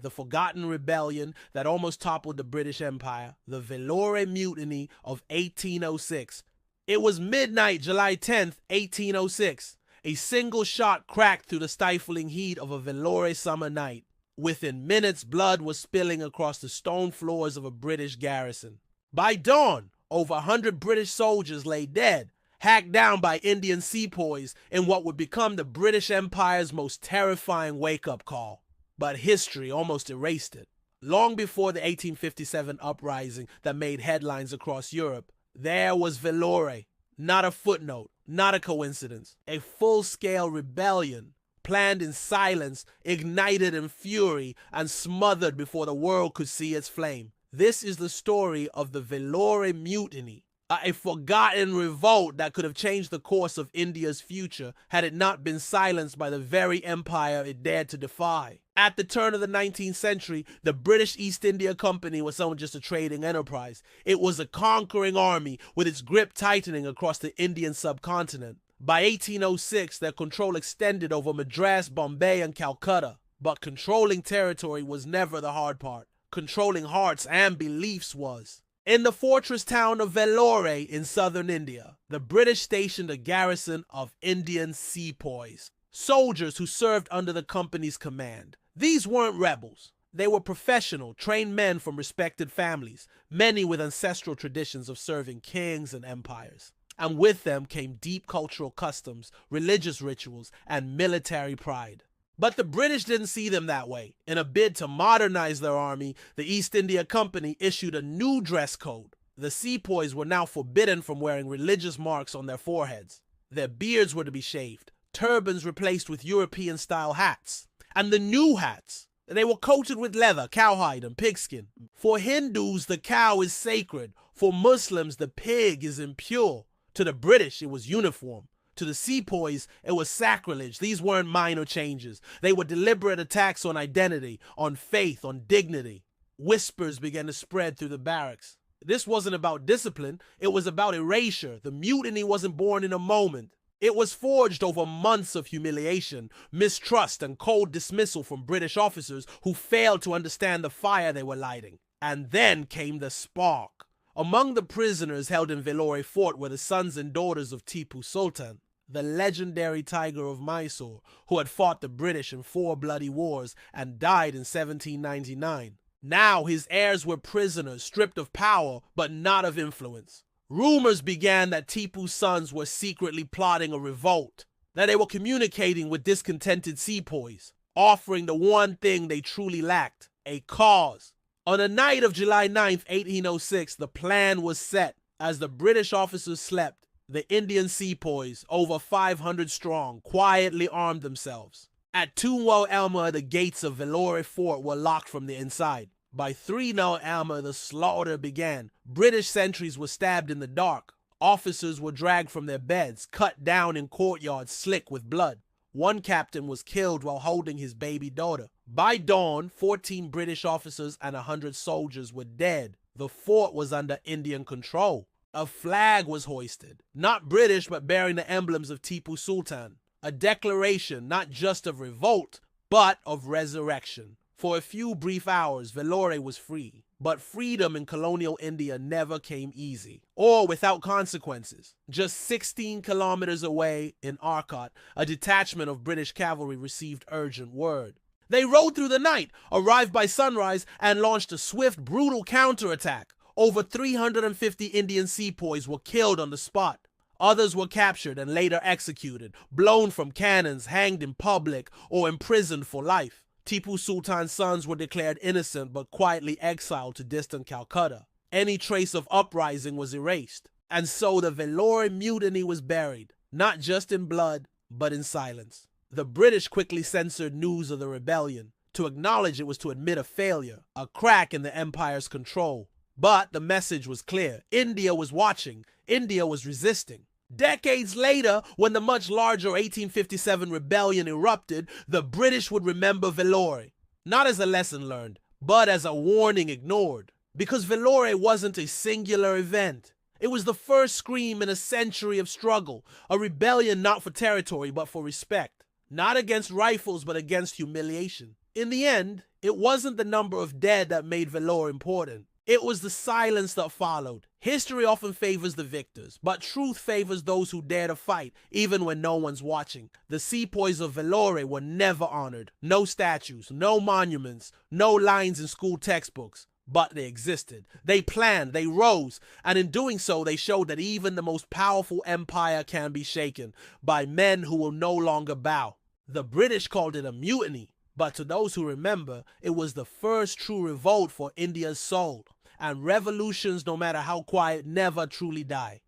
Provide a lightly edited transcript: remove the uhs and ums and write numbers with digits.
the forgotten rebellion that almost toppled the British Empire, the Vellore Mutiny of 1806. It was midnight, July 10th, 1806. A single shot cracked through the stifling heat of a Vellore summer night. Within minutes, blood was spilling across the stone floors of a British garrison. By dawn, over 100 British soldiers lay dead, hacked down by Indian Sepoys in what would become the British Empire's most terrifying wake-up call. But history almost erased it. Long before the 1857 uprising that made headlines across Europe, there was Vellore. Not a footnote, not a coincidence. A full-scale rebellion, planned in silence, ignited in fury, and smothered before the world could see its flame. This is the story of the Vellore Mutiny, a forgotten revolt that could have changed the course of India's future had it not been silenced by the very empire it dared to defy. At the turn of the 19th century, the British East India Company was not just a trading enterprise. It was a conquering army with its grip tightening across the Indian subcontinent. By 1806, their control extended over Madras, Bombay, and Calcutta. But controlling territory was never the hard part. Controlling hearts and beliefs was. In the fortress town of Vellore in southern India, the British stationed a garrison of Indian Sepoys, soldiers who served under the company's command. These weren't rebels. They were professional, trained men from respected families, many with ancestral traditions of serving kings and empires. And with them came deep cultural customs, religious rituals, and military pride. But the British didn't see them that way. In a bid to modernize their army, the East India Company issued a new dress code. The Sepoys were now forbidden from wearing religious marks on their foreheads. Their beards were to be shaved, turbans replaced with European-style hats. And the new hats, they were coated with leather, cowhide, and pigskin. For Hindus, the cow is sacred. For Muslims, the pig is impure. To the British, it was uniform. To the Sepoys, it was sacrilege. These weren't minor changes. They were deliberate attacks on identity, on faith, on dignity. Whispers began to spread through the barracks. This wasn't about discipline. It was about erasure. The mutiny wasn't born in a moment. It was forged over months of humiliation, mistrust, and cold dismissal from British officers who failed to understand the fire they were lighting. And then came the spark. Among the prisoners held in Vellore Fort were the sons and daughters of Tipu Sultan, the legendary Tiger of Mysore, who had fought the British in 4 bloody wars and died in 1799. Now his heirs were prisoners, stripped of power, but not of influence. Rumors began that Tipu's sons were secretly plotting a revolt, that they were communicating with discontented Sepoys, offering the one thing they truly lacked, a cause. On the night of July 9th, 1806, the plan was set. As the British officers slept, the Indian Sepoys, over 500 strong, quietly armed themselves. At 2 Elma, the gates of Vellore Fort were locked from the inside. By 3 Elma, the slaughter began. British sentries were stabbed in the dark. Officers were dragged from their beds, cut down in courtyards slick with blood. One captain was killed while holding his baby daughter. By dawn, 14 British officers and 100 soldiers were dead. The fort was under Indian control. A flag was hoisted, not British but bearing the emblems of Tipu Sultan. A declaration not just of revolt, but of resurrection. For a few brief hours, Vellore was free. But freedom in colonial India never came easy, or without consequences. Just 16 kilometers away in Arcot, a detachment of British cavalry received urgent word. They rode through the night, arrived by sunrise, and launched a swift, brutal counterattack. Over 350 Indian Sepoys were killed on the spot. Others were captured and later executed, blown from cannons, hanged in public, or imprisoned for life. Tipu Sultan's sons were declared innocent but quietly exiled to distant Calcutta. Any trace of uprising was erased. And so the Vellore Mutiny was buried, not just in blood, but in silence. The British quickly censored news of the rebellion. To acknowledge it was to admit a failure, a crack in the empire's control. But the message was clear. India was watching. India was resisting. Decades later, when the much larger 1857 rebellion erupted, the British would remember Vellore, not as a lesson learned, but as a warning ignored. Because Vellore wasn't a singular event. It was the first scream in a century of struggle, a rebellion not for territory but for respect, not against rifles but against humiliation. In the end, it wasn't the number of dead that made Vellore important. It was the silence that followed. History often favors the victors, but truth favors those who dare to fight, even when no one's watching. The Sepoys of Vellore were never honored. No statues, no monuments, no lines in school textbooks. But they existed. They planned, they rose, and in doing so, they showed that even the most powerful empire can be shaken by men who will no longer bow. The British called it a mutiny, but to those who remember, it was the first true revolt for India's soul. And revolutions, no matter how quiet, never truly die.